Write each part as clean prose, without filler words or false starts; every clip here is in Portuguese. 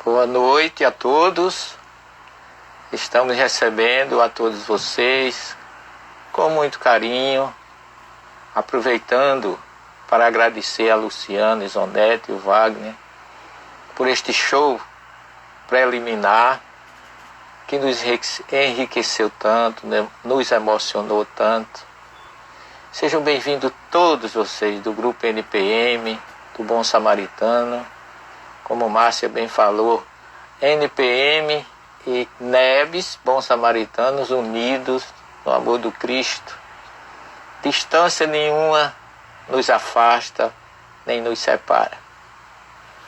Boa noite a todos. Estamos recebendo a todos vocês com muito carinho, aproveitando para agradecer a Luciana, Isonete e o Wagner por este show preliminar que nos enriqueceu tanto, nos emocionou tanto. Sejam bem-vindos todos vocês do grupo NPM, do Bom Samaritano. Como Márcia bem falou, NPM e NEBs, Bons Samaritanos, unidos no amor do Cristo. Distância nenhuma nos afasta, nem nos separa.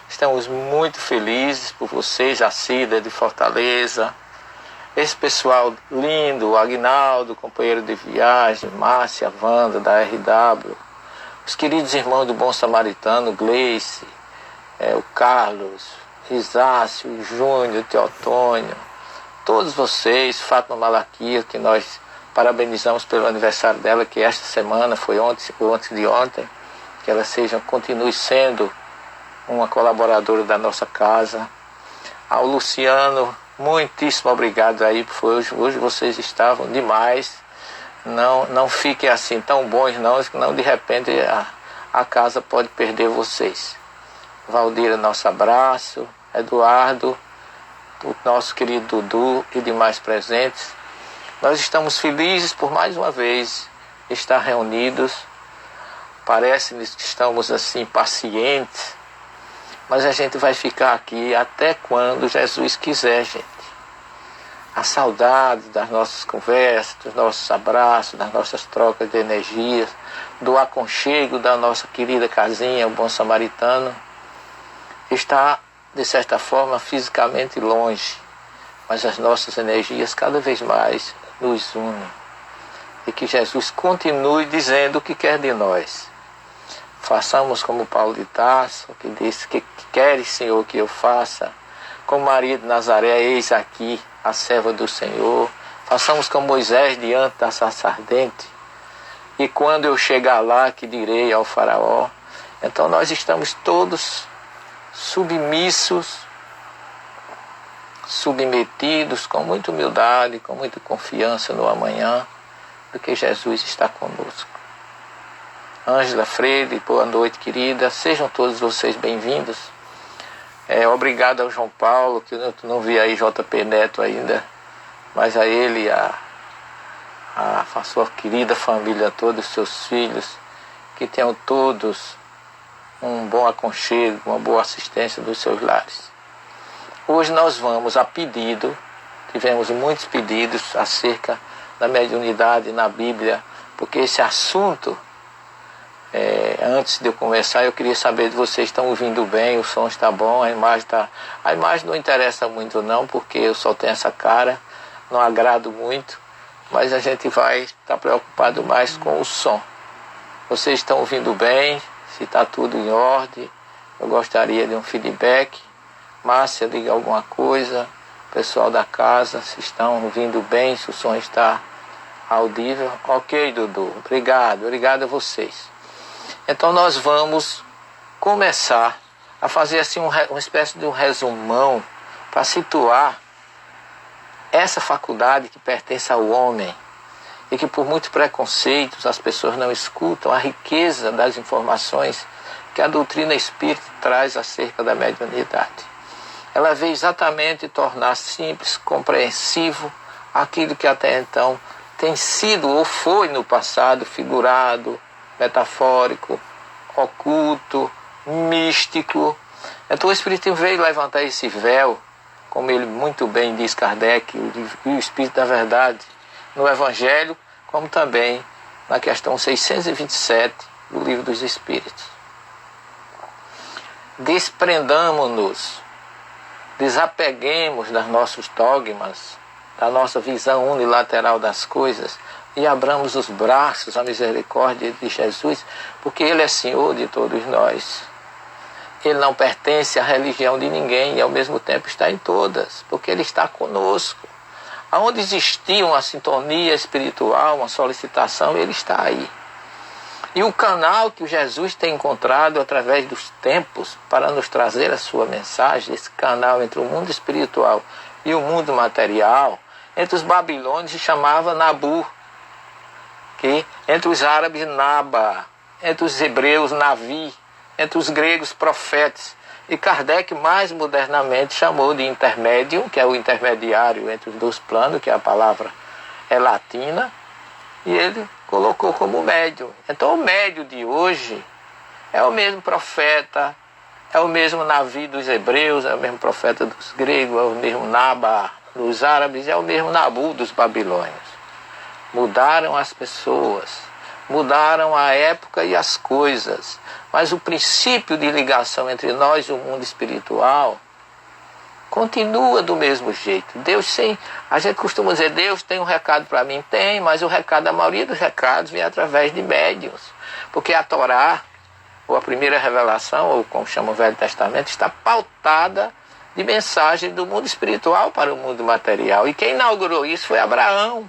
Estamos muito felizes por vocês, a Cida de Fortaleza, esse pessoal lindo, o Agnaldo, companheiro de viagem, Márcia, Wanda, da RW, os queridos irmãos do Bom Samaritano, Gleice, o Carlos, Risácio, o Júnior, o Teotônio, todos vocês, Fátima Malaquias, que nós parabenizamos pelo aniversário dela, que esta semana foi ontem, ou antes de ontem, que ela continue sendo uma colaboradora da nossa casa. Ao Luciano, muitíssimo obrigado aí, porque hoje vocês estavam demais. Não fiquem assim tão bons não, senão de repente a casa pode perder vocês. Valdira, nosso abraço. Eduardo, o nosso querido Dudu e demais presentes. Nós estamos felizes por mais uma vez estar reunidos. Parece-nos que estamos assim pacientes, mas a gente vai ficar aqui até quando Jesus quiser, gente. A saudade das nossas conversas, dos nossos abraços, das nossas trocas de energias, do aconchego da nossa querida casinha, o Bom Samaritano, está, de certa forma, fisicamente longe, mas as nossas energias cada vez mais nos unem. E que Jesus continue dizendo o que quer de nós. Façamos como Paulo de Tarso, que disse: que queres, Senhor, que eu faça? Como Maria de Nazaré, eis aqui a serva do Senhor. Façamos como Moisés diante da sarça ardente. E quando eu chegar lá, que direi ao faraó? Então nós estamos todos submissos, submetidos, com muita humildade, com muita confiança no amanhã, porque Jesus está conosco. Ângela Freire, boa noite, querida. Sejam todos vocês bem-vindos. Obrigado ao João Paulo, que eu não vi aí JP Neto ainda, mas a ele, a sua querida família, todos os seus filhos, que tenham todos um bom aconchego, uma boa assistência dos seus lares. Hoje nós vamos a pedido, tivemos muitos pedidos acerca da mediunidade na Bíblia, porque esse assunto, antes de eu começar, eu queria saber de vocês, estão ouvindo bem, o som está bom, a imagem não interessa muito não, porque eu só tenho essa cara, não agrado muito, mas a gente vai estar preocupado mais com o som. Vocês estão ouvindo bem? Se está tudo em ordem, eu gostaria de um feedback. Márcia, diga alguma coisa. Pessoal da casa, se estão ouvindo bem, se o som está audível. Ok, Dudu, obrigado a vocês. Então nós vamos começar a fazer assim uma espécie de um resumão para situar essa faculdade que pertence ao homem e que por muitos preconceitos as pessoas não escutam a riqueza das informações que a doutrina espírita traz acerca da mediunidade. Ela veio exatamente tornar simples, compreensivo aquilo que até então tem sido ou foi no passado figurado, metafórico, oculto, místico. Então o Espiritismo veio levantar esse véu, como ele muito bem diz Kardec, o Espírito da Verdade, no Evangelho, como também na questão 627 do Livro dos Espíritos. Desprendamo-nos, desapeguemos dos nossos dogmas, da nossa visão unilateral das coisas e abramos os braços à misericórdia de Jesus, porque Ele é Senhor de todos nós. Ele não pertence à religião de ninguém e ao mesmo tempo está em todas, porque Ele está conosco. Aonde existia uma sintonia espiritual, uma solicitação, Ele está aí. E o canal que Jesus tem encontrado através dos tempos para nos trazer a sua mensagem, esse canal entre o mundo espiritual e o mundo material, entre os babilônios se chamava Nabu, que entre os árabes Naba, entre os hebreus Navi, entre os gregos Profetes. E Kardec mais modernamente chamou de intermédio, que é o intermediário entre os dois planos, que a palavra é latina, e ele colocou como médium. Então o médium de hoje é o mesmo profeta, é o mesmo Navi dos hebreus, é o mesmo profeta dos gregos, é o mesmo Naba dos árabes, é o mesmo Nabu dos babilônios. Mudaram as pessoas, mudaram a época e as coisas, mas o princípio de ligação entre nós e o mundo espiritual continua do mesmo jeito. Deus sem, a gente costuma dizer, Deus tem um recado para mim, tem, mas o recado, a maioria dos recados vem através de médiuns, porque a Torá, ou a primeira revelação, ou como chama o Velho Testamento, está pautada de mensagem do mundo espiritual para o mundo material. E quem inaugurou isso foi Abraão,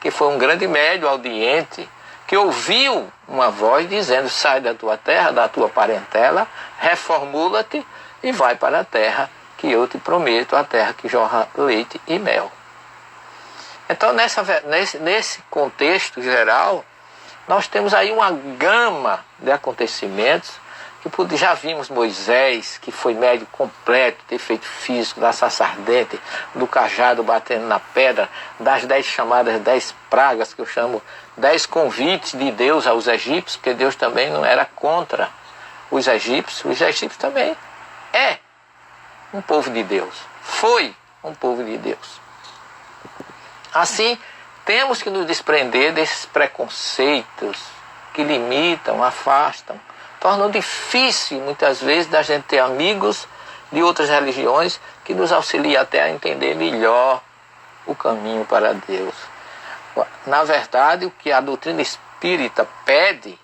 que foi um grande médium audiente, que ouviu uma voz dizendo, sai da tua terra, da tua parentela, reformula-te e vai para a terra que eu te prometo, a terra que jorra leite e mel. Então, nesse contexto geral, nós temos aí uma gama de acontecimentos, que já vimos Moisés, que foi médium completo, de efeito físico, da sarça ardente, do cajado batendo na pedra, das 10 chamadas 10 pragas, que eu chamo 10 convites de Deus aos egípcios, porque Deus também não era contra os egípcios também é um povo de Deus, foi um povo de Deus. Assim, temos que nos desprender desses preconceitos que limitam, afastam, tornam difícil muitas vezes da gente ter amigos de outras religiões que nos auxiliam até a entender melhor o caminho para Deus. Na verdade, o que a doutrina espírita pede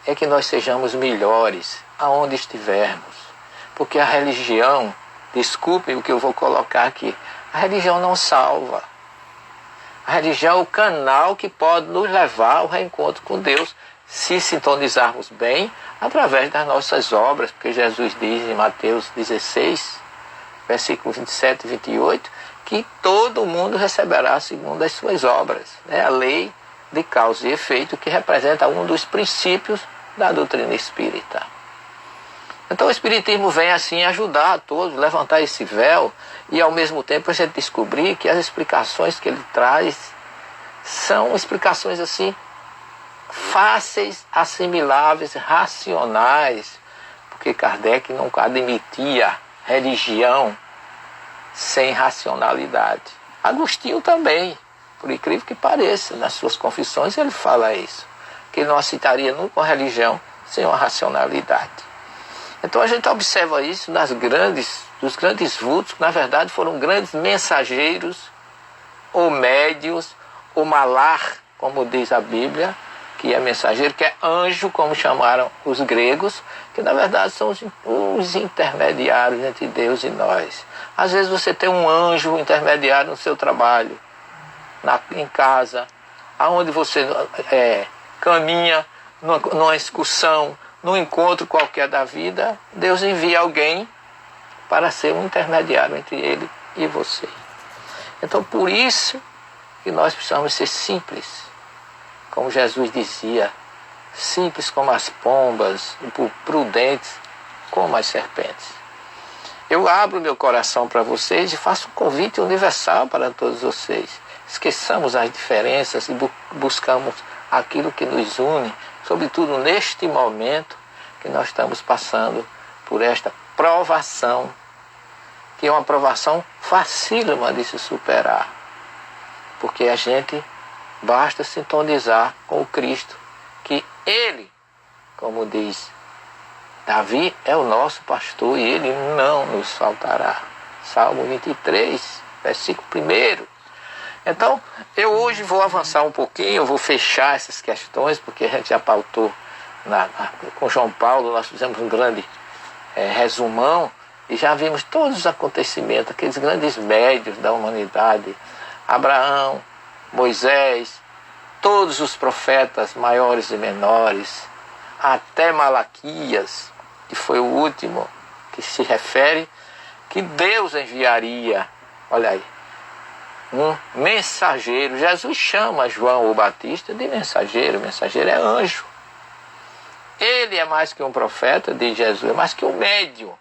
é que nós sejamos melhores aonde estivermos. Porque a religião, desculpem o que eu vou colocar aqui, a religião não salva. A religião é o canal que pode nos levar ao reencontro com Deus, se sintonizarmos bem através das nossas obras, porque Jesus diz em Mateus 16, versículos 27 e 28, que todo mundo receberá segundo as suas obras. É a lei de causa e efeito, que representa um dos princípios da doutrina espírita. Então o Espiritismo vem assim ajudar a todos, levantar esse véu e ao mesmo tempo a gente descobrir que as explicações que ele traz são explicações assim fáceis, assimiláveis, racionais, porque Kardec nunca admitia religião sem racionalidade. Agostinho também, por incrível que pareça, nas suas confissões ele fala isso, que ele não aceitaria nunca uma religião sem uma racionalidade. Então a gente observa isso dos grandes vultos, que na verdade foram grandes mensageiros, ou médios, ou malar, como diz a Bíblia, que é mensageiro, que é anjo, como chamaram os gregos, que na verdade são os intermediários entre Deus e nós. Às vezes você tem um anjo intermediário no seu trabalho, em casa, aonde você caminha numa excursão, num encontro qualquer da vida, Deus envia alguém para ser um intermediário entre ele e você. Então, por isso que nós precisamos ser simples, como Jesus dizia, simples como as pombas, prudentes como as serpentes. Eu abro meu coração para vocês e faço um convite universal para todos vocês. Esqueçamos as diferenças e buscamos aquilo que nos une, sobretudo neste momento que nós estamos passando por esta provação, que é uma provação facílima de se superar, porque a gente basta sintonizar com o Cristo, que Ele, como diz Davi, é o nosso pastor e Ele não nos faltará. Salmo 23, versículo 1. Então, eu hoje vou avançar um pouquinho, eu vou fechar essas questões, porque a gente já pautou com João Paulo, nós fizemos um grande resumão, e já vimos todos os acontecimentos, aqueles grandes médios da humanidade, Abraão, Moisés, todos os profetas, maiores e menores, até Malaquias, que foi o último que se refere, que Deus enviaria, olha aí, um mensageiro. Jesus chama João o Batista de mensageiro. Mensageiro é anjo. Ele é mais que um profeta, diz Jesus, é mais que um médium.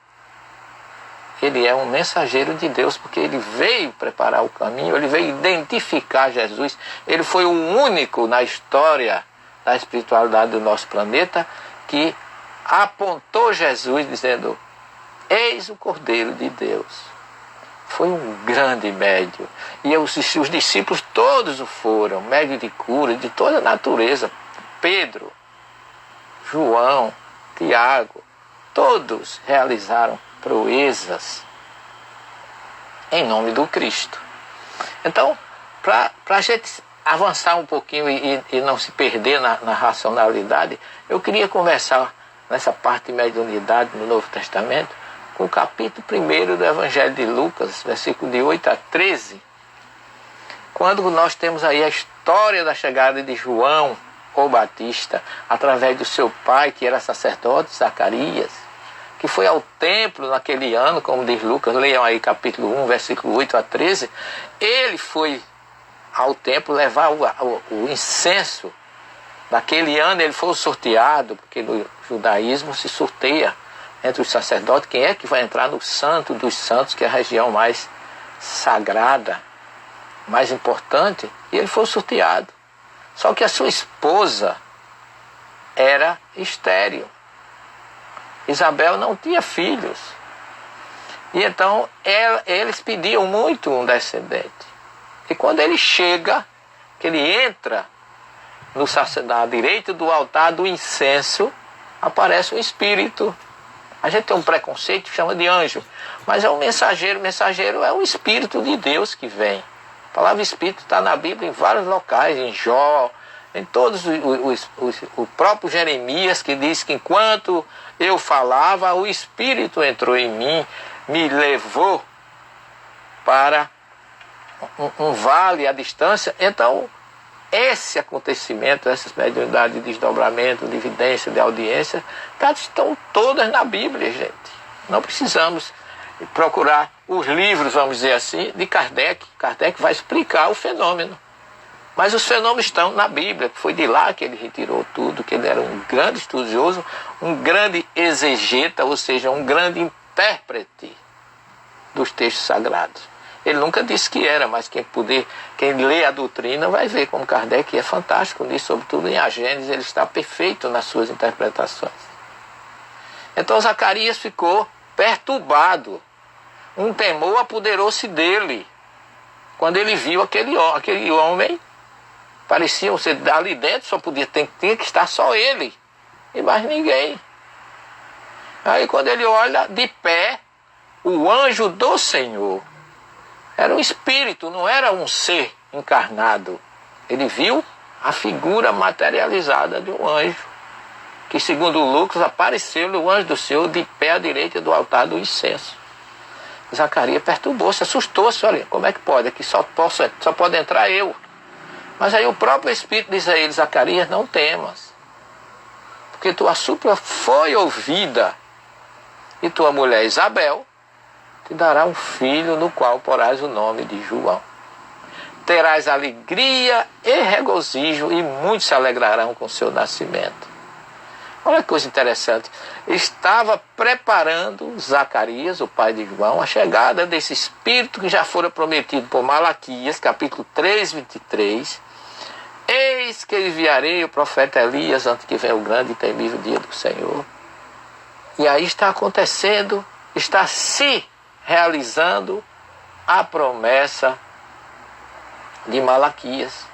Ele é um mensageiro de Deus, porque ele veio preparar o caminho, ele veio identificar Jesus. Ele foi o único na história da espiritualidade do nosso planeta que apontou Jesus dizendo: eis o Cordeiro de Deus. Foi um grande médium. E os discípulos todos o foram, médium de cura, de toda a natureza. Pedro, João, Tiago, todos realizaram proezas em nome do Cristo. Então, para a gente avançar um pouquinho e não se perder na racionalidade, eu queria conversar nessa parte de mediunidade no Novo Testamento com o capítulo 1 do Evangelho de Lucas, versículo de 8 a 13, quando nós temos aí a história da chegada de João o Batista, através do seu pai, que era sacerdote, Zacarias, que foi ao templo naquele ano, como diz Lucas, leiam aí capítulo 1, versículo 8 a 13, ele foi ao templo levar o incenso. Naquele ano ele foi sorteado, porque no judaísmo se sorteia entre os sacerdotes quem é que vai entrar no Santo dos Santos, que é a região mais sagrada, mais importante, e ele foi sorteado. Só que a sua esposa era estéril. Isabel não tinha filhos. E então eles pediam muito um descendente. E quando ele chega, que ele entra na direita do altar do incenso, aparece um espírito. A gente tem um preconceito que chama de anjo, mas é um mensageiro. O mensageiro é o Espírito de Deus que vem. A palavra Espírito está na Bíblia em vários locais, em Jó, em todos o próprio Jeremias, que diz que enquanto eu falava, o Espírito entrou em mim, me levou para um vale à distância. Então, esse acontecimento, essas mediunidades de desdobramento, de evidência, de audiência, estão todas na Bíblia, gente. Não precisamos procurar os livros, vamos dizer assim, de Kardec. Kardec vai explicar o fenômeno. Mas os fenômenos estão na Bíblia, que foi de lá que ele retirou tudo, que ele era um grande estudioso, um grande exegeta, ou seja, um grande intérprete dos textos sagrados. Ele nunca disse que era, mas quem lê a doutrina vai ver como Kardec é fantástico nisso, sobretudo em A Gênese, ele está perfeito nas suas interpretações. Então Zacarias ficou perturbado, um temor apoderou-se dele, quando ele viu aquele homem, parecia ser ali dentro, tinha que estar só ele, e mais ninguém. Aí quando ele olha de pé, o anjo do Senhor, era um espírito, não era um ser encarnado. Ele viu a figura materializada de um anjo, que segundo Lucas apareceu-lhe o anjo do Senhor de pé à direita do altar do incenso. Zacarias perturbou-se, assustou-se, olha, como é que pode? Aqui só pode entrar eu. Mas aí o próprio Espírito diz a ele: Zacarias, não temas, porque tua súplica foi ouvida, e tua mulher Isabel te dará um filho, no qual porás o nome de João. Terás alegria e regozijo, e muitos se alegrarão com seu nascimento. Olha que coisa interessante. Estava preparando Zacarias, o pai de João, a chegada desse Espírito que já fora prometido por Malaquias, capítulo 3, 23. Eis que enviarei o profeta Elias antes que venha o grande e temível dia do Senhor. E aí está acontecendo, está se realizando a promessa de Malaquias,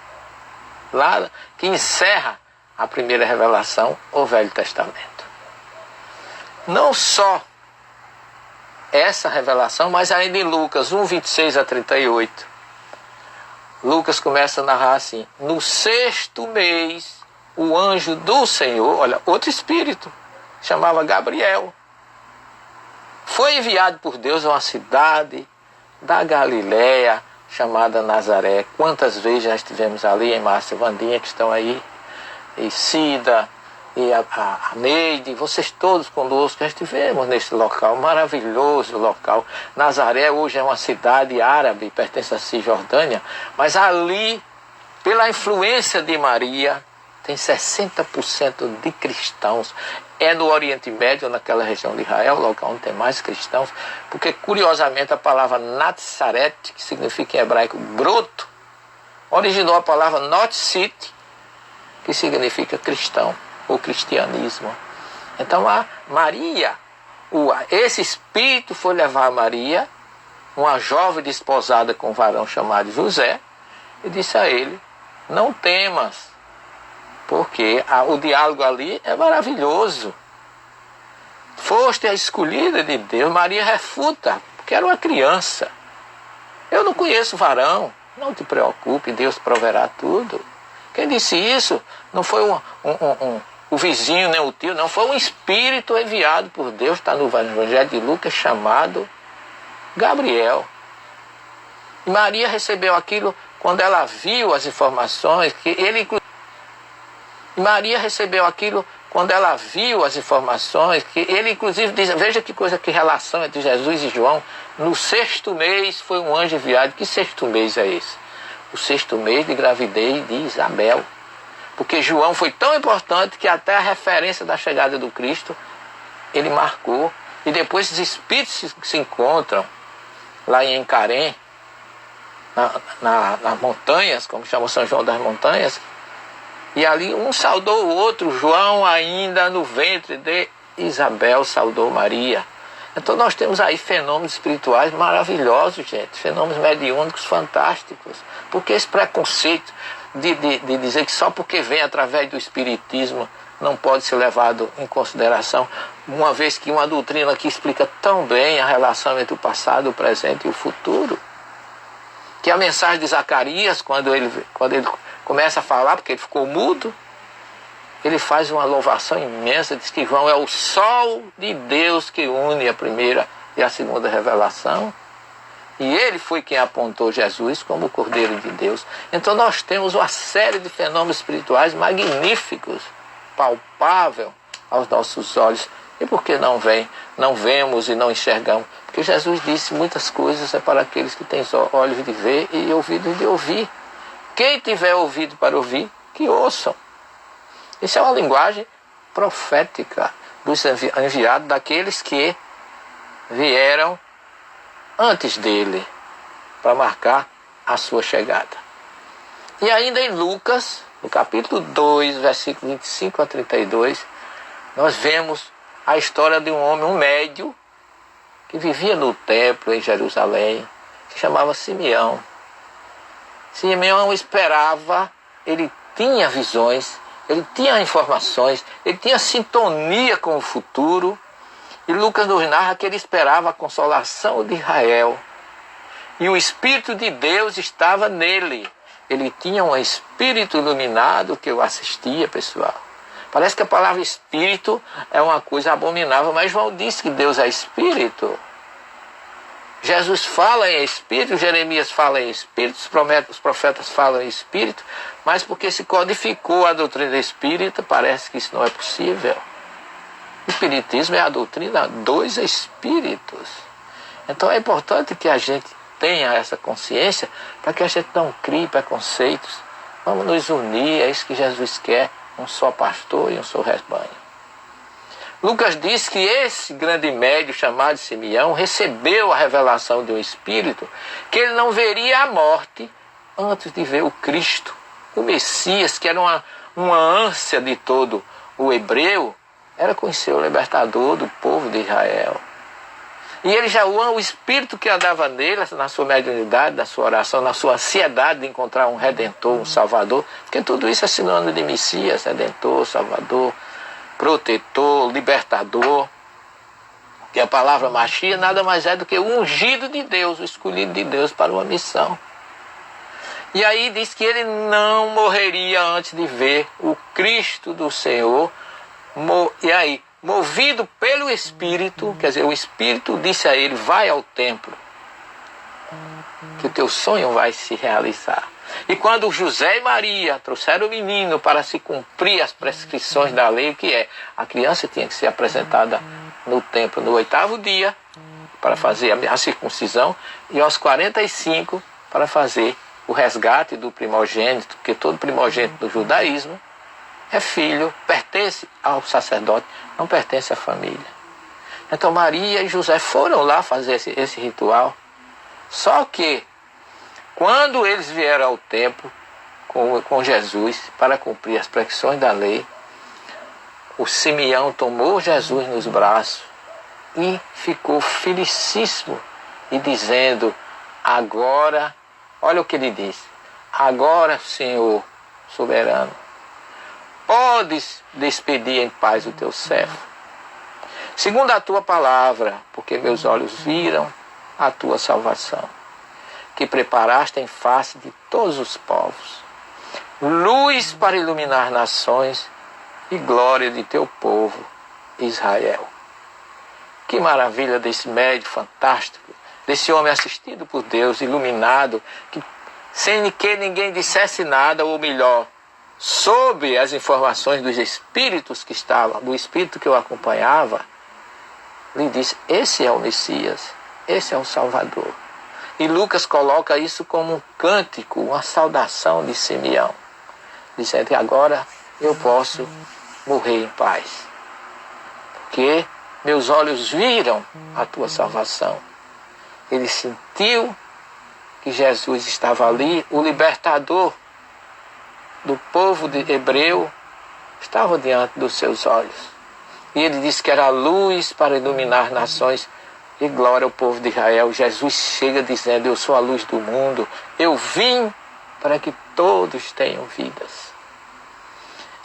lá que encerra a primeira revelação, o Velho Testamento. Não só essa revelação, mas ainda em Lucas 1, 26 a 38. Lucas começa a narrar assim: no 6º mês, o anjo do Senhor, olha, outro espírito, chamava Gabriel, foi enviado por Deus a uma cidade da Galiléia, chamada Nazaré. Quantas vezes já estivemos ali, em Márcia, Vandinha, que estão aí, e Cida, e a Neide, vocês todos conosco, já estivemos nesse local, maravilhoso local. Nazaré hoje é uma cidade árabe, pertence à Cisjordânia, mas ali, pela influência de Maria, tem 60% de cristãos. É no Oriente Médio, naquela região de Israel, local onde tem mais cristãos, porque curiosamente a palavra Natzaret, que significa em hebraico broto, originou a palavra Notzit, que significa cristão ou cristianismo. Então a Maria, esse espírito foi levar a Maria, uma jovem desposada com um varão chamado José, e disse a ele: não temas, porque o diálogo ali é maravilhoso. Foste a escolhida de Deus. Maria refuta, porque era uma criança. Eu não conheço varão, não te preocupe, Deus proverá tudo. Quem disse isso não foi o vizinho nem o tio, não, foi um espírito enviado por Deus, está no Evangelho de Lucas, chamado Gabriel. E Maria recebeu aquilo quando ela viu as informações que ele... Maria recebeu aquilo quando ela viu as informações que ele inclusive diz, veja que coisa, que relação entre Jesus e João. No 6º mês foi um anjo enviado. Que 6º mês é esse? O 6º mês de gravidez de Isabel. Porque João foi tão importante que até a referência da chegada do Cristo ele marcou. E depois os espíritos se encontram lá em Encarém, nas montanhas, como chama São João das Montanhas, e ali um saudou o outro. João, ainda no ventre de Isabel, saudou Maria. Então nós temos aí fenômenos espirituais maravilhosos, gente, fenômenos mediúnicos fantásticos. Porque esse preconceito de dizer que só porque vem através do espiritismo não pode ser levado em consideração, uma vez que uma doutrina que explica tão bem a relação entre o passado, o presente e o futuro, que a mensagem de Zacarias, quando ele começa a falar, porque ele ficou mudo, ele faz uma louvação imensa, diz que João é o sol de Deus que une a primeira e a segunda revelação. E ele foi quem apontou Jesus como o Cordeiro de Deus. Então nós temos uma série de fenômenos espirituais magníficos, palpável aos nossos olhos. E por que não vemos e não enxergamos? Porque Jesus disse muitas coisas é para aqueles que têm olhos de ver e ouvidos de ouvir. Quem tiver ouvido para ouvir, que ouçam. Isso é uma linguagem profética dos enviados, daqueles que vieram antes dele, para marcar a sua chegada. E ainda em Lucas, no capítulo 2, versículo 25 a 32, nós vemos a história de um homem, um médio, que vivia no templo em Jerusalém, que chamava Simeão. Simeão esperava, ele tinha visões, ele tinha informações, ele tinha sintonia com o futuro. E Lucas nos narra que ele esperava a consolação de Israel. E o Espírito de Deus estava nele. Ele tinha um espírito iluminado que o assistia, pessoal. Parece que a palavra espírito é uma coisa abominável, mas João disse que Deus é espírito. Jesus fala em espírito, Jeremias fala em espírito, os profetas falam em espírito, mas porque se codificou a doutrina espírita, parece que isso não é possível. O espiritismo é a doutrina dos espíritos. Então é importante que a gente tenha essa consciência para que a gente não crie preconceitos. Vamos nos unir, é isso que Jesus quer, um só pastor e um só rebanho. Lucas diz que esse grande médio chamado Simeão recebeu a revelação de um espírito que ele não veria a morte antes de ver o Cristo, o Messias, que era uma ânsia de todo o hebreu, era conhecer o libertador do povo de Israel. E ele já o espírito que andava nele, na sua mediunidade, na sua oração, na sua ansiedade de encontrar um redentor, um salvador, porque tudo isso é sinônimo de Messias, redentor, salvador, protetor, libertador. Que a palavra Machia nada mais é do que o ungido de Deus, o escolhido de Deus para uma missão. E aí diz que ele não morreria antes de ver o Cristo do Senhor. E aí, movido pelo Espírito, quer dizer, o Espírito disse a ele, vai ao templo. que o teu sonho vai se realizar. E quando José e Maria trouxeram o menino para se cumprir as prescrições da lei, o que é? A criança tinha que ser apresentada no templo no 8º dia, para fazer a circuncisão, e aos 45 para fazer o resgate do primogênito, porque todo primogênito do judaísmo é filho, pertence ao sacerdote, não pertence à família. Então Maria e José foram lá fazer esse ritual. Só que, quando eles vieram ao templo com Jesus para cumprir as prescrições da lei, o Simeão tomou Jesus nos braços e ficou felicíssimo e dizendo: agora, olha o que ele disse: agora, Senhor soberano, podes despedir em paz o teu servo, segundo a tua palavra, porque meus olhos viram a tua salvação, que preparaste em face de todos os povos, luz para iluminar nações e glória de teu povo Israel. Que maravilha desse médium fantástico, desse homem assistido por Deus, iluminado, que sem que ninguém dissesse nada, ou melhor, sob as informações dos espíritos que estavam, do espírito que o acompanhava, lhe disse: esse é o Messias, esse é o Salvador. E Lucas coloca isso como um cântico, uma saudação de Simeão, dizendo que agora eu posso morrer em paz, porque meus olhos viram a tua salvação. Ele sentiu que Jesus estava ali, o libertador do povo hebreu estava diante dos seus olhos. E ele disse que era a luz para iluminar nações e glória ao povo de Israel. Jesus chega dizendo: eu sou a luz do mundo, eu vim para que todos tenham vidas.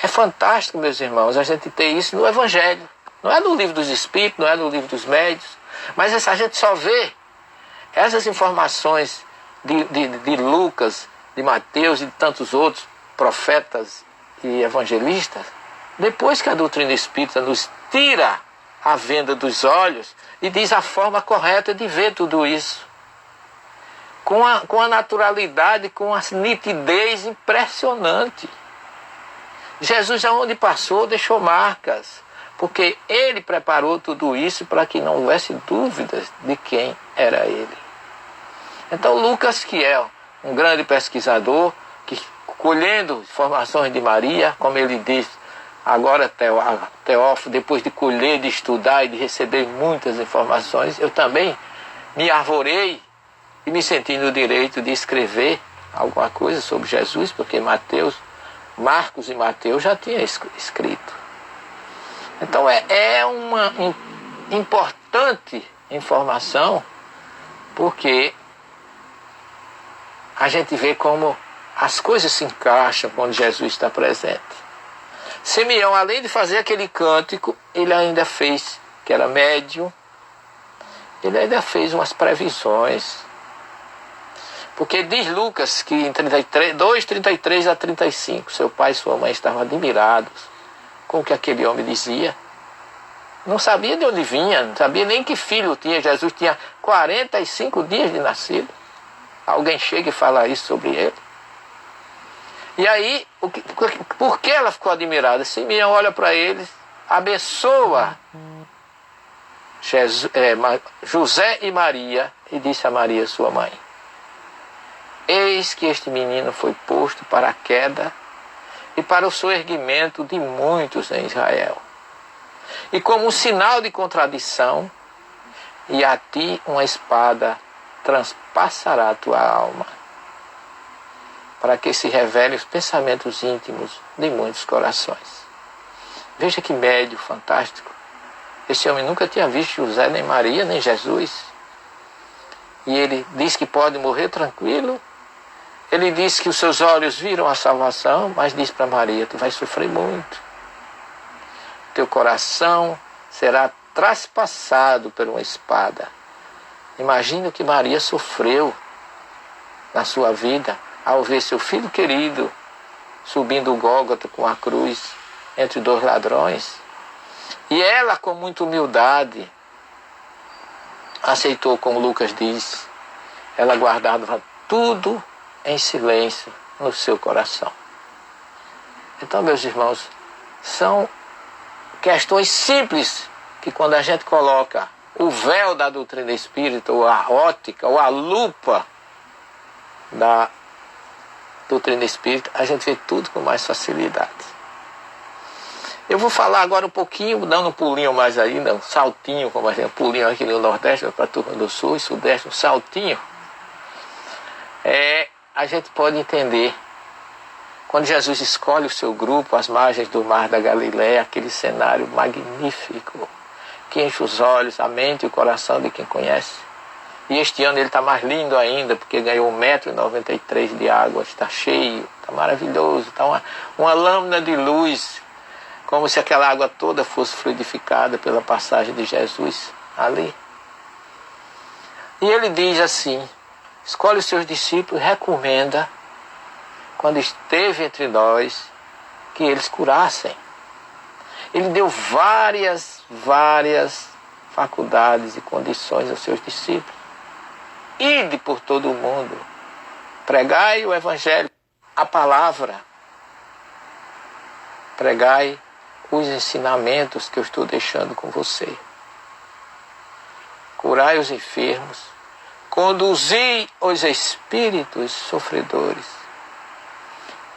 É fantástico, meus irmãos, a gente ter isso no Evangelho. Não é no livro dos Espíritos, não é no livro dos Médiuns, mas a gente só vê essas informações de Lucas, de Mateus e de tantos outros profetas e evangelistas, depois que a doutrina espírita nos tira a venda dos olhos e diz a forma correta de ver tudo isso. Com a naturalidade, com a nitidez impressionante. Jesus, aonde passou, deixou marcas, porque ele preparou tudo isso para que não houvesse dúvidas de quem era ele. Então Lucas, que é um grande pesquisador, que colhendo informações de Maria, como ele diz, agora Teófilo, depois de colher, de estudar e de receber muitas informações, eu também me arvorei e me senti no direito de escrever alguma coisa sobre Jesus, porque Marcos e Mateus já tinham escrito. Então é uma importante informação, porque a gente vê como as coisas se encaixam quando Jesus está presente. Simeão, além de fazer aquele cântico, ele ainda fez, que era médium, ele ainda fez umas previsões. Porque diz Lucas que em 2:33 a 35, seu pai e sua mãe estavam admirados com o que aquele homem dizia. Não sabia de onde vinha, não sabia nem que filho tinha. Jesus tinha 45 dias de nascido. Alguém chega e fala isso sobre ele. E aí, por que ela ficou admirada? Simeão olha para eles, abençoa José e Maria e disse a Maria, sua mãe: eis que este menino foi posto para a queda e para o soerguimento de muitos em Israel. E como um sinal de contradição, e a ti uma espada transpassará a tua alma, para que se revelem os pensamentos íntimos de muitos corações. Veja que médio fantástico. Esse homem nunca tinha visto José, nem Maria, nem Jesus. E ele diz que pode morrer tranquilo. Ele diz que os seus olhos viram a salvação, mas diz para Maria: tu vai sofrer muito. Teu coração será traspassado por uma espada. Imagina o que Maria sofreu na sua vida ao ver seu filho querido subindo o Gólgota com a cruz entre dois ladrões. E ela, com muita humildade, aceitou, como Lucas diz, ela guardava tudo em silêncio no seu coração. Então, meus irmãos, são questões simples que quando a gente coloca o véu da doutrina espírita, ou a ótica, ou a lupa da doutrina espírita, a gente vê tudo com mais facilidade. Eu vou falar agora um pouquinho, dando um pulinho mais ainda, um saltinho, como a gente, um pulinho aqui no Nordeste, para a turma do Sul e Sudeste, um saltinho. A gente pode entender, quando Jesus escolhe o seu grupo às margens do Mar da Galileia, aquele cenário magnífico, que enche os olhos, a mente e o coração de quem conhece. E este ano ele está mais lindo ainda, porque ganhou 1,93 m de água, está cheio, está maravilhoso, está uma lâmina de luz, como se aquela água toda fosse fluidificada pela passagem de Jesus ali. E ele diz assim, escolhe os seus discípulos, recomenda, quando esteve entre nós, que eles curassem. Ele deu várias faculdades e condições aos seus discípulos. Ide por todo o mundo, pregai o Evangelho, a palavra, pregai os ensinamentos que eu estou deixando com você. Curai os enfermos, conduzi os espíritos sofredores.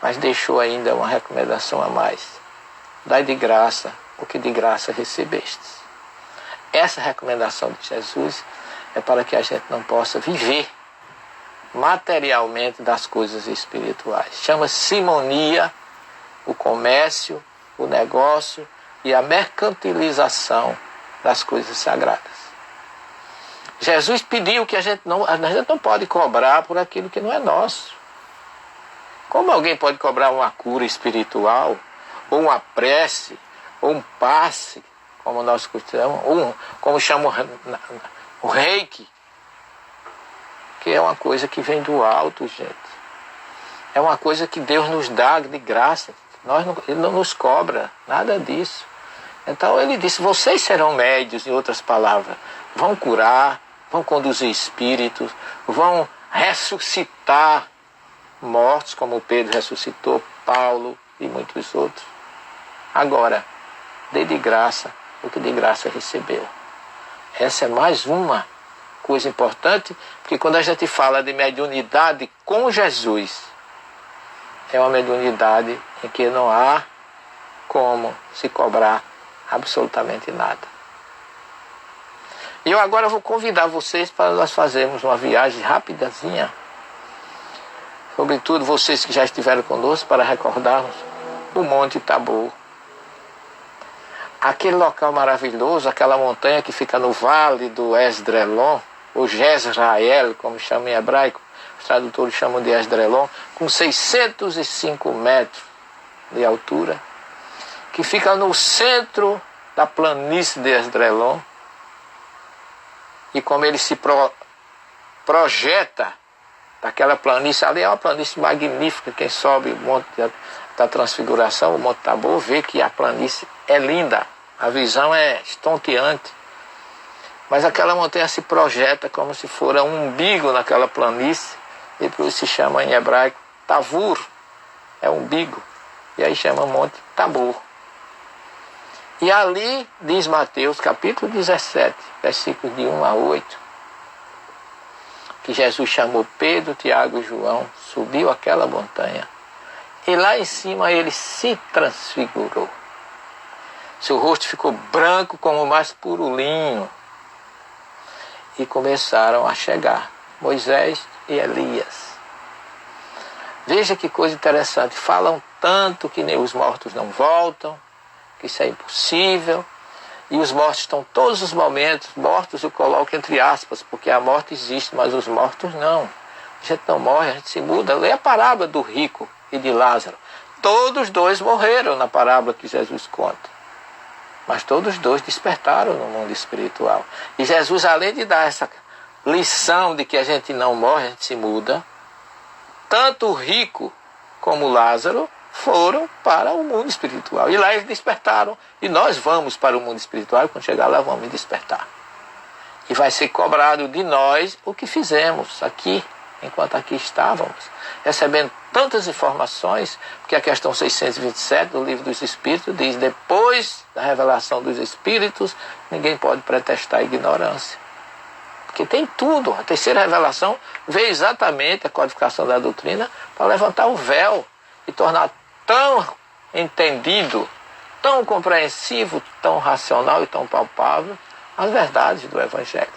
Mas deixou ainda uma recomendação a mais. Dai de graça o que de graça recebestes. Essa recomendação de Jesus é para que a gente não possa viver materialmente das coisas espirituais. Chama simonia o comércio, o negócio e a mercantilização das coisas sagradas. Jesus pediu que a gente não pode cobrar por aquilo que não é nosso. Como alguém pode cobrar uma cura espiritual, ou uma prece, ou um passe, como nós costumamos, ou como chamam o reiki, que é uma coisa que vem do alto, gente. É uma coisa que Deus nos dá de graça. Ele não nos cobra nada disso. Então ele disse, vocês serão médios, em outras palavras, vão curar, vão conduzir espíritos, vão ressuscitar mortos, como Pedro ressuscitou, Paulo e muitos outros. Agora, dê de graça o que de graça recebeu. Essa é mais uma coisa importante, porque quando a gente fala de mediunidade com Jesus, é uma mediunidade em que não há como se cobrar absolutamente nada. E eu agora vou convidar vocês para nós fazermos uma viagem rapidazinha, sobretudo vocês que já estiveram conosco, para recordarmos o Monte Tabor. Aquele local maravilhoso, aquela montanha que fica no vale do Esdrelon, ou Jezrael, como chama em hebraico, os tradutores chamam de Esdrelon, com 605 metros de altura, que fica no centro da planície de Esdrelon, e como ele se projeta daquela planície, ali é uma planície magnífica, quem sobe o Monte da Transfiguração, o Monte Tabor, vê que a planície é linda, a visão é estonteante, mas aquela montanha se projeta como se fosse um umbigo naquela planície, e por isso se chama em hebraico Tavur, é umbigo, e aí chama Monte Tabor. E ali diz Mateus capítulo 17, versículos de 1 a 8, que Jesus chamou Pedro, Tiago e João, subiu aquela montanha, e lá em cima ele se transfigurou. Seu rosto ficou branco como o mais puro linho. E começaram a chegar Moisés e Elias. Veja que coisa interessante. Falam tanto que nem os mortos não voltam, que isso é impossível. E os mortos estão todos os momentos, mortos eu coloco entre aspas, porque a morte existe, mas os mortos não. A gente não morre, a gente se muda. Lê a parábola do rico e de Lázaro. Todos dois morreram na parábola que Jesus conta. Mas todos dois despertaram no mundo espiritual. E Jesus, além de dar essa lição de que a gente não morre, a gente se muda, tanto o rico como Lázaro foram para o mundo espiritual. E lá eles despertaram. E nós vamos para o mundo espiritual, e quando chegar lá vamos despertar. E vai ser cobrado de nós o que fizemos aqui, enquanto aqui estávamos, recebendo tantas informações, porque a questão 627 do Livro dos Espíritos diz: depois da revelação dos Espíritos, ninguém pode pretestar a ignorância. Porque tem tudo. A terceira revelação veio exatamente a codificação da doutrina para levantar o véu e tornar tão entendido, tão compreensivo, tão racional e tão palpável as verdades do Evangelho.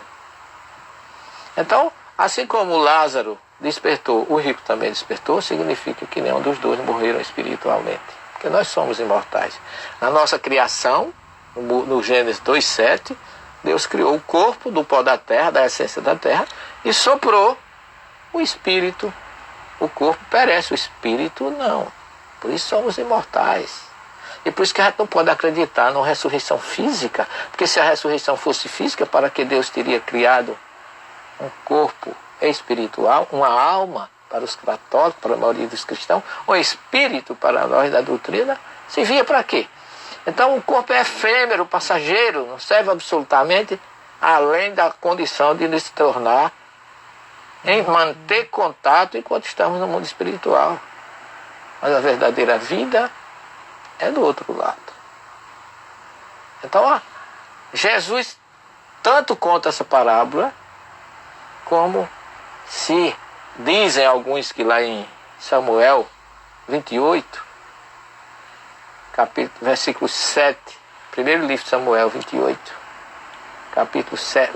Então, assim como Lázaro despertou, o rico também despertou, significa que nenhum dos dois morreram espiritualmente. Porque nós somos imortais. Na nossa criação, no Gênesis 2,7, Deus criou o corpo do pó da terra, da essência da terra, e soprou o espírito. O corpo perece, o espírito não. Por isso somos imortais. E por isso que a gente não pode acreditar numa ressurreição física, porque se a ressurreição fosse física, para que Deus teria criado um corpo espiritual, uma alma para os católicos, para a maioria dos cristãos, um espírito para nós da doutrina, servia para quê? Então o corpo é efêmero, passageiro, não serve absolutamente além da condição de nos tornar, em manter contato enquanto estamos no mundo espiritual. Mas a verdadeira vida é do outro lado. Então, Jesus tanto conta essa parábola, como se dizem alguns que lá em Samuel 28, versículo 7, primeiro livro de Samuel 28, capítulo 7,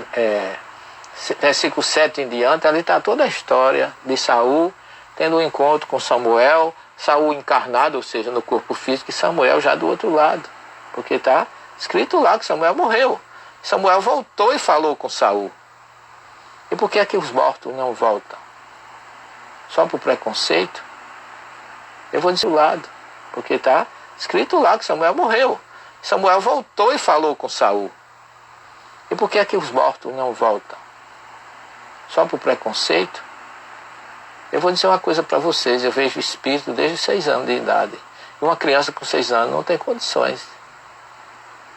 versículo 7 em diante, ali está toda a história de Saul tendo um encontro com Samuel, Saul encarnado, ou seja, no corpo físico, e Samuel já do outro lado, porque está escrito lá que Samuel morreu. Samuel voltou e falou com Saul. E por que é que os mortos não voltam? Só por preconceito? Eu vou dizer o lado, porque está escrito lá que Samuel morreu. Samuel voltou e falou com Saul. E por que é que os mortos não voltam? Só por preconceito? Eu vou dizer uma coisa para vocês, eu vejo espírito desde os 6 anos de idade. E uma criança com 6 anos não tem condições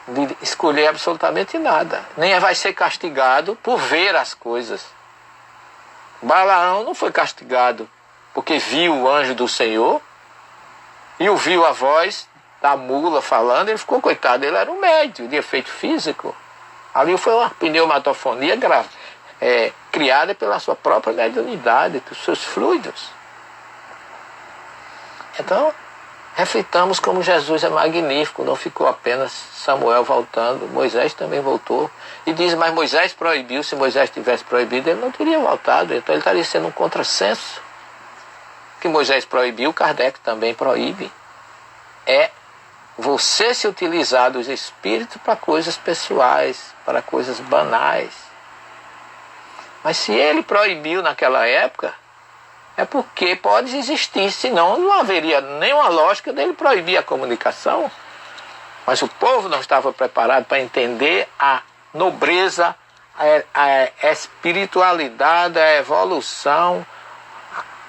de escolher absolutamente nada. Nem vai ser castigado por ver as coisas. Balaão não foi castigado porque viu o anjo do Senhor e ouviu a voz da mula falando, ele ficou coitado, ele era um médium de efeito físico. Ali foi uma pneumatofonia grave, criada pela sua própria mediunidade, pelos seus fluidos. Então, reflitamos como Jesus é magnífico, não ficou apenas Samuel voltando, Moisés também voltou. E diz, mas Moisés proibiu, se Moisés tivesse proibido, ele não teria voltado, então ele estaria sendo um contrassenso. O que Moisés proibiu, Kardec também proíbe. É você se utilizar dos espíritos para coisas pessoais, para coisas banais. Mas se ele proibiu naquela época, é porque pode existir, senão não haveria nenhuma lógica dele proibir a comunicação. Mas o povo não estava preparado para entender a nobreza, a espiritualidade, a evolução,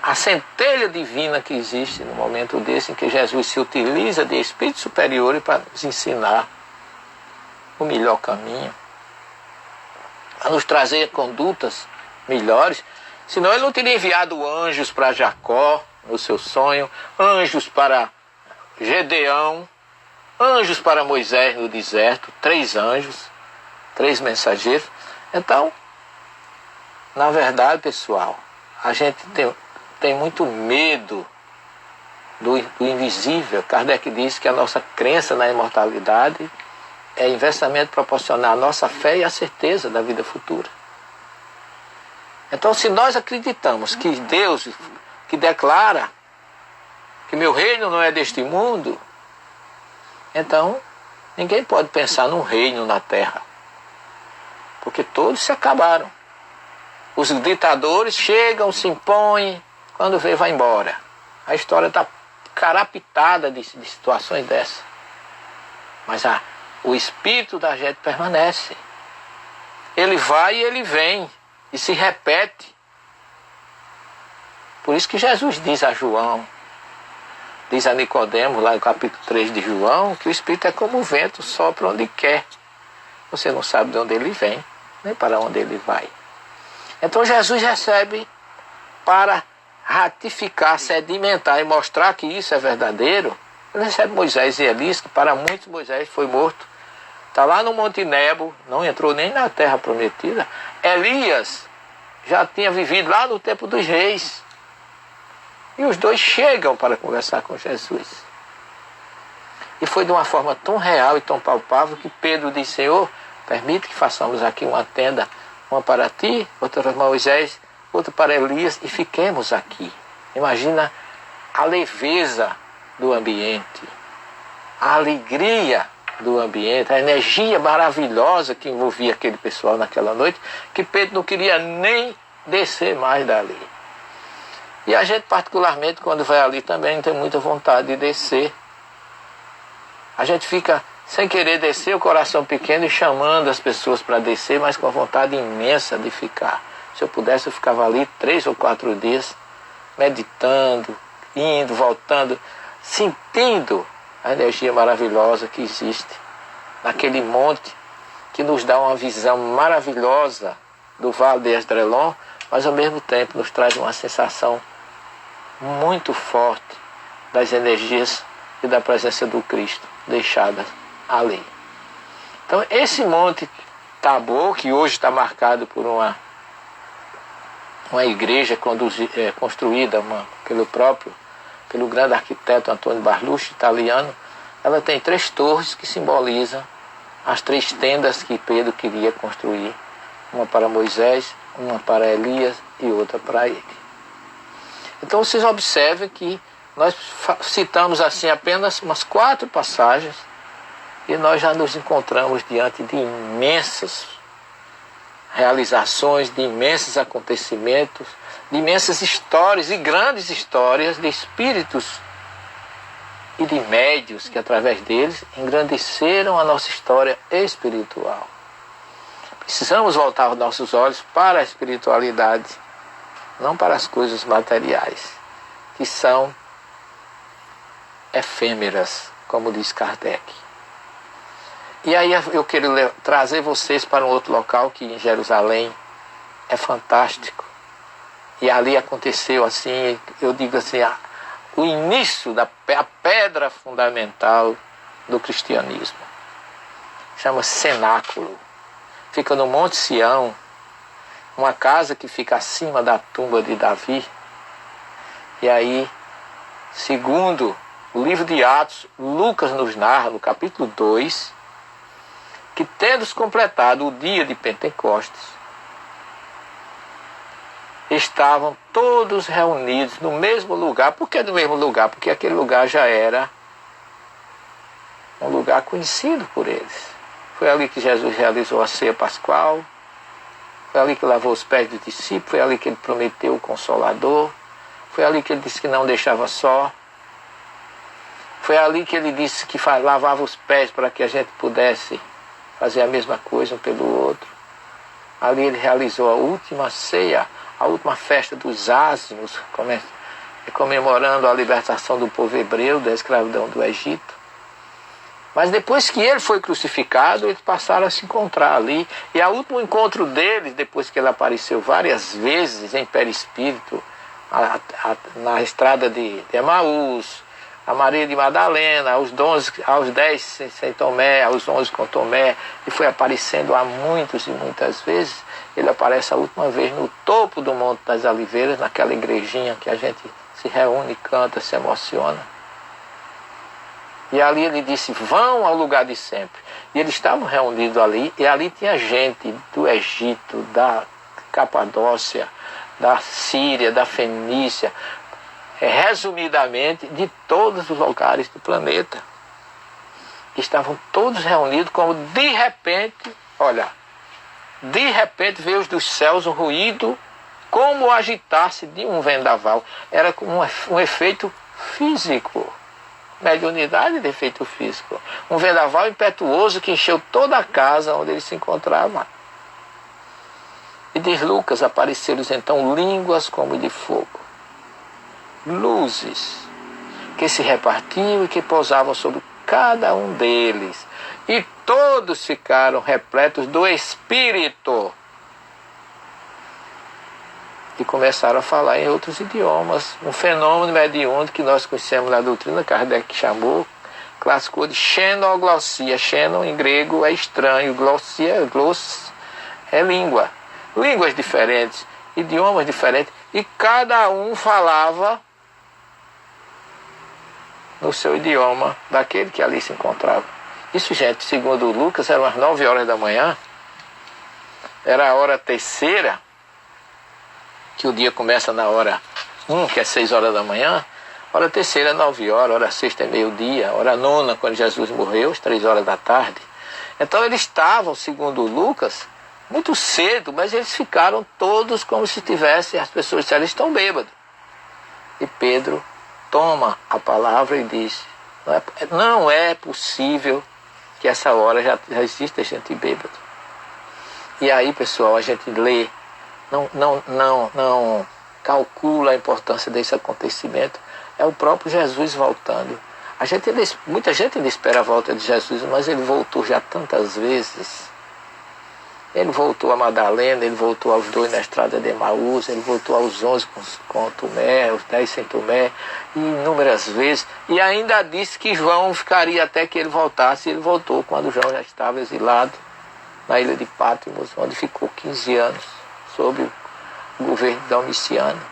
a centelha divina que existe no momento desse em que Jesus se utiliza de espíritos superiores para nos ensinar o melhor caminho, a nos trazer condutas melhores. Senão ele não teria enviado anjos para Jacó no seu sonho, anjos para Gedeão, anjos para Moisés no deserto, 3 anjos, 3 mensageiros. Então, na verdade, pessoal, a gente tem muito medo do invisível. Kardec diz que a nossa crença na imortalidade é inversamente proporcional à nossa fé e à certeza da vida futura. Então, se nós acreditamos que Deus, que declara que meu reino não é deste mundo, então ninguém pode pensar num reino na terra, porque todos se acabaram. Os ditadores chegam, se impõem, quando vê, vai embora. A história está carapitada de situações dessas. Mas o espírito da gente permanece. Ele vai e ele vem. E se repete. Por isso que Jesus diz a João, diz a Nicodemo, lá no capítulo 3 de João, que o Espírito é como o vento, sopra onde quer. Você não sabe de onde ele vem, nem para onde ele vai. Então Jesus recebe para ratificar, sedimentar e mostrar que isso é verdadeiro. Ele recebe Moisés e Elias, que para muitos Moisés foi morto. Está lá no Monte Nebo, não entrou nem na terra prometida. Elias já tinha vivido lá no tempo dos reis. E os dois chegam para conversar com Jesus. E foi de uma forma tão real e tão palpável que Pedro disse: Senhor, permite que façamos aqui uma tenda, uma para ti, outra para Moisés, outra para Elias, e fiquemos aqui. Imagina a leveza do ambiente, a alegria do ambiente, a energia maravilhosa que envolvia aquele pessoal naquela noite, que Pedro não queria nem descer mais dali. E a gente, particularmente, quando vai ali também, tem muita vontade de descer. A gente fica sem querer descer, o coração pequeno, e chamando as pessoas para descer, mas com a vontade imensa de ficar. Se eu pudesse, eu ficava ali 3 ou 4 dias, meditando, indo, voltando, sentindo a energia maravilhosa que existe naquele monte, que nos dá uma visão maravilhosa do Vale de Esdrelon, mas ao mesmo tempo nos traz uma sensação muito forte das energias e da presença do Cristo deixadas ali. Então esse monte Tabor, que hoje está marcado por uma igreja construída pelo grande arquiteto Antônio Barlucci, italiano, ela tem 3 torres que simbolizam as 3 tendas que Pedro queria construir. Uma para Moisés, uma para Elias e outra para ele. Então vocês observem que nós citamos assim apenas umas 4 passagens e nós já nos encontramos diante de imensas realizações, de imensos acontecimentos, de imensas histórias e grandes histórias de espíritos e de médios que através deles engrandeceram a nossa história espiritual. Precisamos voltar os nossos olhos para a espiritualidade, não para as coisas materiais, que são efêmeras, como diz Kardec. E aí eu quero trazer vocês para um outro local que em Jerusalém é fantástico. E ali aconteceu assim, eu digo assim, o início a pedra fundamental do cristianismo. Chama-se cenáculo. Fica no Monte Sião, uma casa que fica acima da tumba de Davi. E aí, segundo o livro de Atos, Lucas nos narra, no capítulo 2, que tendo completado o dia de Pentecostes, estavam todos reunidos no mesmo lugar. Por que no mesmo lugar? Porque aquele lugar já era um lugar conhecido por eles. Foi ali que Jesus realizou a ceia pascual, foi ali que lavou os pés dos discípulos, foi ali que ele prometeu o Consolador, foi ali que ele disse que não deixava só, foi ali que ele disse que lavava os pés para que a gente pudesse fazer a mesma coisa um pelo outro. Ali ele realizou a última ceia, a última festa dos ázimos, comemorando a libertação do povo hebreu da escravidão do Egito. Mas depois que ele foi crucificado, eles passaram a se encontrar ali. E o último encontro deles, depois que ele apareceu várias vezes em perispírito, na estrada de Emaús, a Maria de Madalena, aos 10 sem Tomé, aos 11 com Tomé, e foi aparecendo há muitos e muitas vezes. Ele aparece a última vez no topo do Monte das Oliveiras, naquela igrejinha que a gente se reúne, canta, se emociona. E ali ele disse, vão ao lugar de sempre. E eles estavam reunidos ali, e ali tinha gente do Egito, da Capadócia, da Síria, da Fenícia, resumidamente, de todos os lugares do planeta. Estavam todos reunidos, como de repente, de repente veio dos céus um ruído, como o agitar-se de um vendaval. Era como um efeito físico. Mediunidade de efeito físico. Um vendaval impetuoso que encheu toda a casa onde ele se encontrava. E diz Lucas, apareceram então línguas como de fogo, luzes que se repartiam e que pousavam sobre cada um deles. E todos ficaram repletos do Espírito e começaram a falar em outros idiomas. Um fenômeno mediúnico que nós conhecemos na doutrina, Kardec chamou, classificou de xenoglossia. Xenon em grego é estranho, glossia, gloss é língua. Línguas diferentes, idiomas diferentes, e cada um falava no seu idioma daquele que ali se encontrava. Isso, gente, segundo Lucas, eram as 9 horas da manhã, era a hora terceira, que o dia começa na hora 1, que é 6 horas da manhã, hora terceira é 9 horas, hora sexta é meio-dia, hora nona, quando Jesus morreu, às 3 horas da tarde. Então eles estavam, segundo Lucas, muito cedo, mas eles ficaram todos como se tivessem, as pessoas disseram, eles estão bêbados. E Pedro toma a palavra e diz, não é possível que essa hora já exista gente bêbada. E aí, pessoal, a gente lê, não calcula a importância desse acontecimento. É o próprio Jesus voltando. Muita gente ainda espera a volta de Jesus, mas ele voltou já tantas vezes. Ele voltou a Madalena, ele voltou aos 2 na estrada de Emaús, ele voltou aos 11 com Tomé, os 10 sem Tomé, inúmeras vezes. E ainda disse que João ficaria até que ele voltasse, e ele voltou quando João já estava exilado na ilha de Patmos, onde ficou 15 anos, sob o governo Domiciano.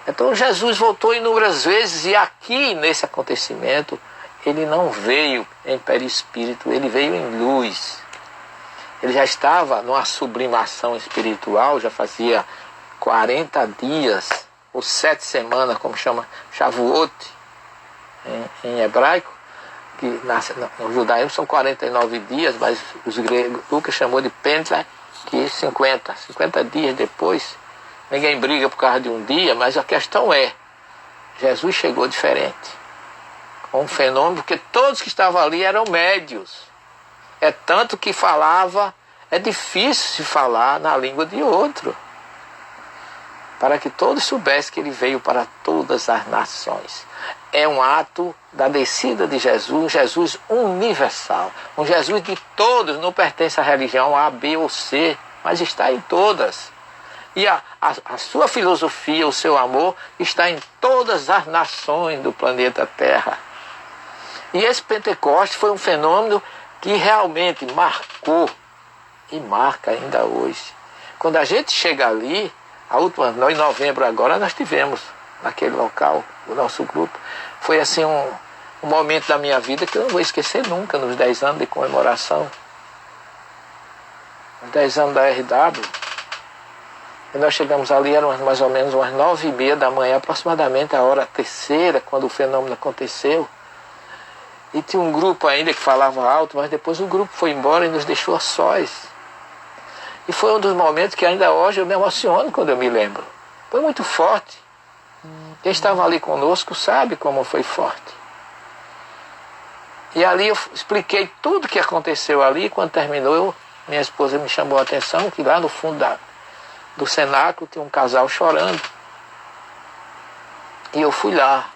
Então Jesus voltou inúmeras vezes, e aqui nesse acontecimento, ele não veio em perispírito, ele veio em luz. Ele já estava numa sublimação espiritual, já fazia 40 dias, ou 7 semanas, como chama Shavuot, em hebraico, que no judaísmo são 49 dias, mas os gregos, Lucas chamou de Pentla, que 50 dias depois. Ninguém briga por causa de um dia, mas a questão é, Jesus chegou diferente, com um fenômeno, porque todos que estavam ali eram médios. É tanto que falava, é difícil se falar na língua de outro, para que todos soubessem que ele veio para todas as nações. É um ato da descida de Jesus, um Jesus universal, um Jesus de todos, não pertence à religião A, B ou C, mas está em todas. E a sua filosofia, o seu amor, está em todas as nações do planeta Terra. E esse Pentecostes foi um fenômeno que realmente marcou e marca ainda hoje. Quando a gente chega ali, a última, em novembro agora, nós tivemos naquele local, o nosso grupo, foi assim um momento da minha vida que eu não vou esquecer nunca, nos 10 anos de comemoração, os 10 anos da RW, e nós chegamos ali, eram mais ou menos umas 9h30 da manhã, aproximadamente a hora terceira, quando o fenômeno aconteceu. E tinha um grupo ainda que falava alto, mas depois o grupo foi embora e nos deixou a sós. E foi um dos momentos que ainda hoje eu me emociono quando eu me lembro. Foi muito forte. Quem estava ali conosco sabe como foi forte. E ali eu expliquei tudo o que aconteceu ali. Quando terminou, minha esposa me chamou a atenção que lá no fundo do cenáculo tinha um casal chorando. E eu fui lá.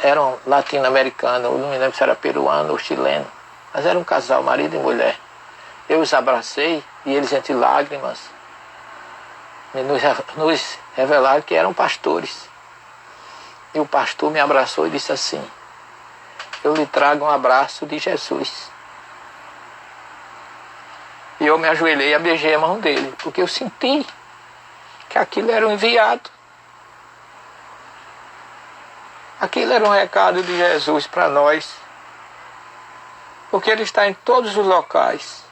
Eram latino-americanos, não me lembro se era peruano ou chileno, mas era um casal, marido e mulher. Eu os abracei e eles, entre lágrimas, nos revelaram que eram pastores. E o pastor me abraçou e disse assim: eu lhe trago um abraço de Jesus. E eu me ajoelhei e beijei a mão dele, porque eu senti que aquilo era um enviado. Aquilo era um recado de Jesus para nós, porque Ele está em todos os locais.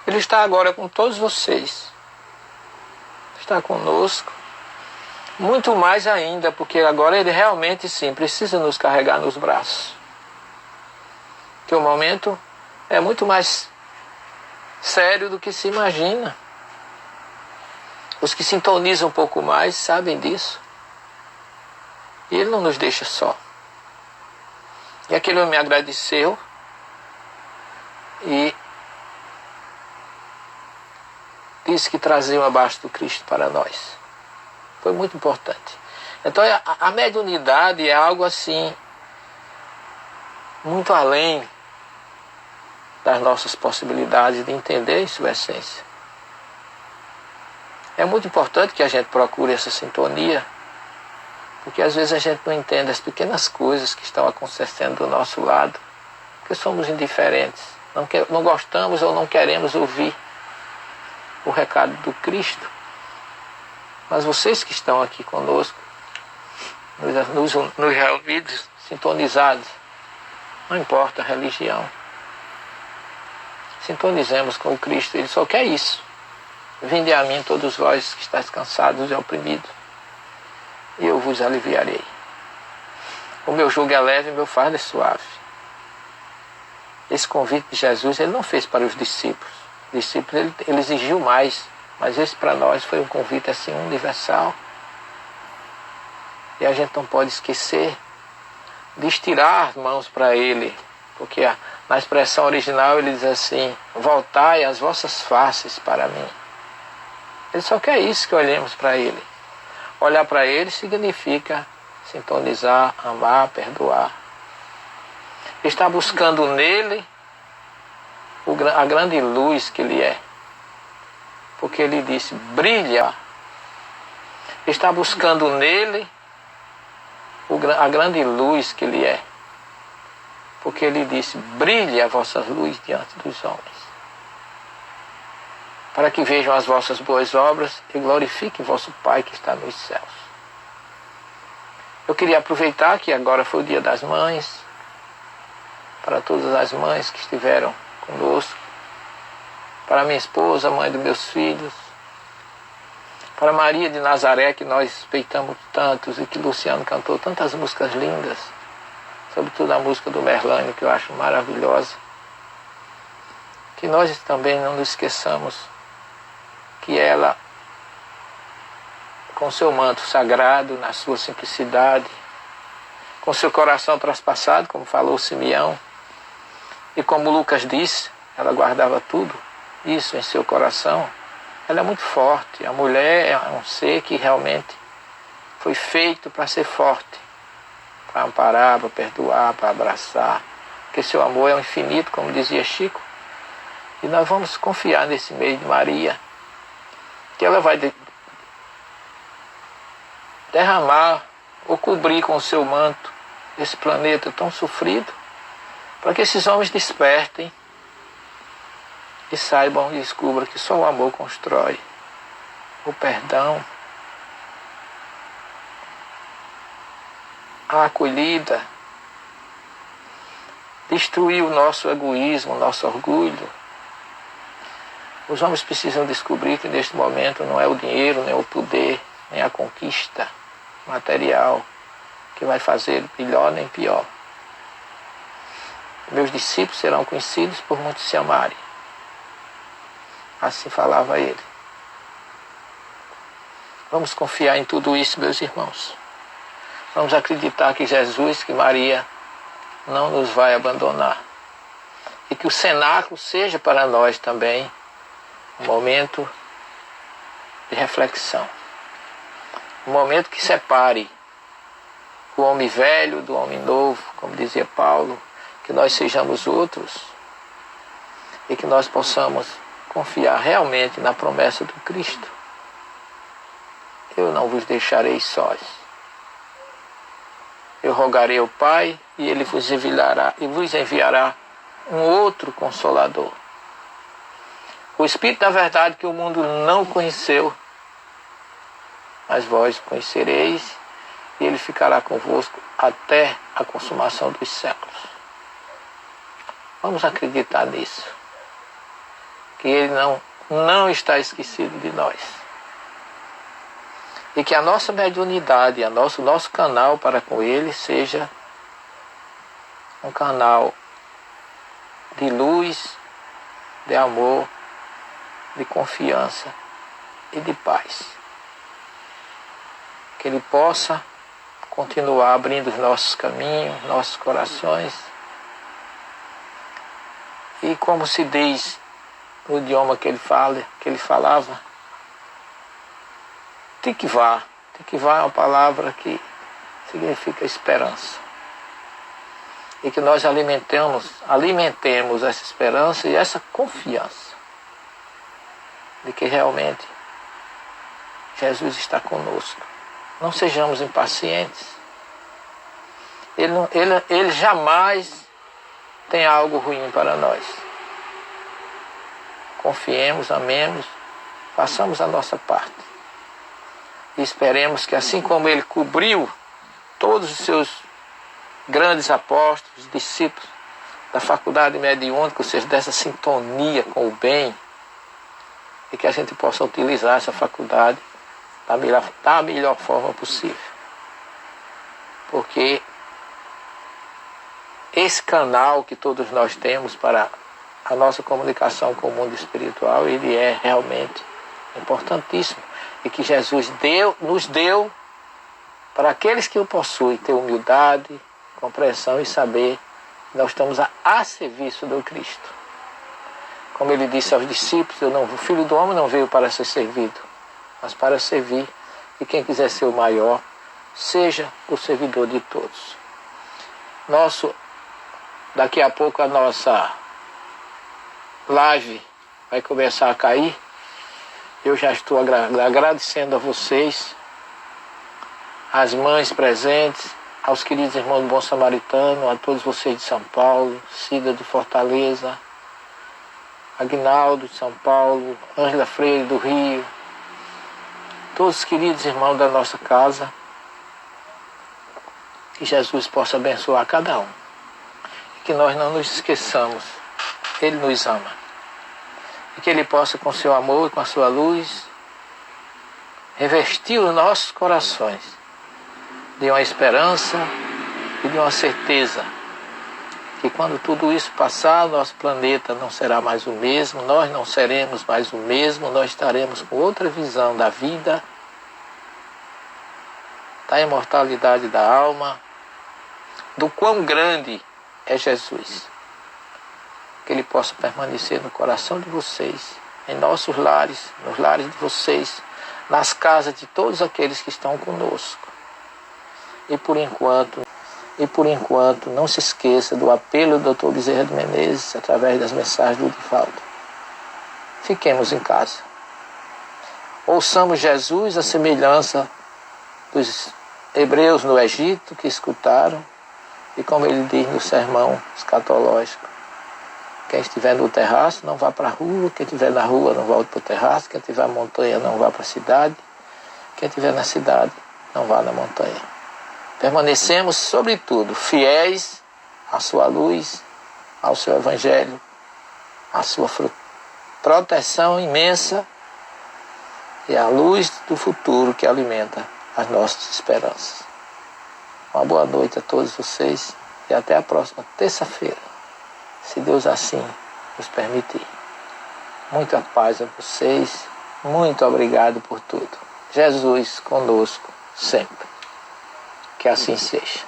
Ele está agora com todos vocês. Está conosco. Muito mais ainda, porque agora Ele realmente sim precisa nos carregar nos braços. Que o momento é muito mais sério do que se imagina. Os que sintonizam um pouco mais sabem disso. E Ele não nos deixa só. E aquele homem me agradeceu e disse que trazia um abaixo do Cristo para nós. Foi muito importante. Então a mediunidade é algo assim, muito além das nossas possibilidades de entender em sua essência. É muito importante que a gente procure essa sintonia, porque às vezes a gente não entende as pequenas coisas que estão acontecendo do nosso lado, porque somos indiferentes, não gostamos ou não queremos ouvir o recado do Cristo. Mas vocês que estão aqui conosco, nos reunidos, sintonizados, não importa a religião, sintonizemos com o Cristo. Ele só quer isso. Vinde a mim todos vós que estáis cansados e oprimidos, e eu vos aliviarei. O meu jugo é leve e o meu fardo é suave. Esse convite de Jesus ele não fez para os discípulos. Os discípulos ele exigiu mais, mas esse para nós foi um convite assim universal. E a gente não pode esquecer de estirar as mãos para ele, porque na expressão original ele diz assim: voltai as vossas faces para mim. Ele só quer isso, que olhemos para ele. Olhar para ele significa sintonizar, amar, perdoar. Está buscando nele a grande luz que ele é. Porque ele disse, brilha. Está buscando nele a grande luz que ele é. Porque ele disse, brilhe a vossa luz diante dos homens, para que vejam as vossas boas obras e glorifiquem vosso Pai que está nos céus. Eu queria aproveitar que agora foi o Dia das Mães, para todas as mães que estiveram conosco, para minha esposa, mãe dos meus filhos, para Maria de Nazaré, que nós respeitamos tantos e que Luciano cantou tantas músicas lindas, sobretudo a música do Merlânio, que eu acho maravilhosa. Que nós também não nos esqueçamos que ela, com seu manto sagrado, na sua simplicidade, com seu coração traspassado, como falou Simeão, e como Lucas disse, ela guardava tudo isso em seu coração. Ela é muito forte. A mulher é um ser que realmente foi feito para ser forte, para amparar, para perdoar, para abraçar, porque seu amor é o infinito, como dizia Chico. E nós vamos confiar nesse meio de Maria, que ela vai derramar ou cobrir com o seu manto esse planeta tão sofrido, para que esses homens despertem e saibam e descubram que só o amor constrói, o perdão, a acolhida, destruir o nosso egoísmo, o nosso orgulho. Os homens precisam descobrir que neste momento não é o dinheiro, nem o poder, nem a conquista material que vai fazer melhor nem pior. Meus discípulos serão conhecidos por muitos se amarem. Assim falava ele. Vamos confiar em tudo isso, meus irmãos. Vamos acreditar que Jesus, que Maria não nos vai abandonar. E que o cenáculo seja para nós também um momento de reflexão. Um momento que separe o homem velho do homem novo, como dizia Paulo, que nós sejamos outros e que nós possamos confiar realmente na promessa do Cristo. Eu não vos deixarei sós. Eu rogarei ao Pai e Ele vos enviará um outro Consolador. O Espírito da verdade que o mundo não conheceu, mas vós conhecereis, e Ele ficará convosco até a consumação dos séculos. Vamos acreditar nisso, que Ele não está esquecido de nós. E que a nossa mediunidade, o nosso canal para com Ele seja um canal de luz, de amor, de confiança e de paz. Que Ele possa continuar abrindo os nossos caminhos, nossos corações. E como se diz no idioma que ele falava, Tikvá. Tikvá é uma palavra que significa esperança. e que nós alimentemos essa esperança e essa confiança de que realmente Jesus está conosco. Não sejamos impacientes. Ele jamais tem algo ruim para nós. Confiemos, amemos, façamos a nossa parte. E esperemos que assim como Ele cobriu todos os seus grandes apóstolos, discípulos da faculdade mediúnica, ou seja, dessa sintonia com o bem, e que a gente possa utilizar essa faculdade da melhor forma possível. Porque esse canal que todos nós temos para a nossa comunicação com o mundo espiritual, ele é realmente importantíssimo. E que Jesus nos deu para aqueles que o possuem, ter humildade, compreensão e saber que nós estamos a serviço do Cristo. Como ele disse aos discípulos, o Filho do Homem não veio para ser servido, mas para servir. E quem quiser ser o maior, seja o servidor de todos. Daqui a pouco a nossa live vai começar a cair. Eu já estou agradecendo a vocês, às mães presentes, aos queridos irmãos do Bom Samaritano, a todos vocês de São Paulo, Cida de Fortaleza, Aguinaldo de São Paulo, Ângela Freire do Rio, todos os queridos irmãos da nossa casa, que Jesus possa abençoar cada um. E que nós não nos esqueçamos, Ele nos ama. E que Ele possa, com seu amor e com a sua luz, revestir os nossos corações de uma esperança e de uma certeza que quando tudo isso passar, nosso planeta não será mais o mesmo, nós não seremos mais o mesmo, nós estaremos com outra visão da vida, da imortalidade da alma, do quão grande é Jesus. Que Ele possa permanecer no coração de vocês, em nossos lares, nos lares de vocês, nas casas de todos aqueles que estão conosco. E por enquanto, não se esqueça do apelo do Dr. Bezerra de Menezes, através das mensagens do Divaldo. Fiquemos em casa. Ouçamos Jesus à semelhança dos hebreus no Egito que escutaram, e como ele diz no sermão escatológico: quem estiver no terraço não vá para a rua, quem estiver na rua não volte para o terraço, quem estiver na montanha não vá para a cidade, quem estiver na cidade não vá na montanha. Permanecemos, sobretudo, fiéis à sua luz, ao seu evangelho, à sua proteção imensa e à luz do futuro que alimenta as nossas esperanças. Uma boa noite a todos vocês e até a próxima terça-feira, se Deus assim nos permitir. Muita paz a vocês, muito obrigado por tudo. Jesus conosco sempre. Que assim seja.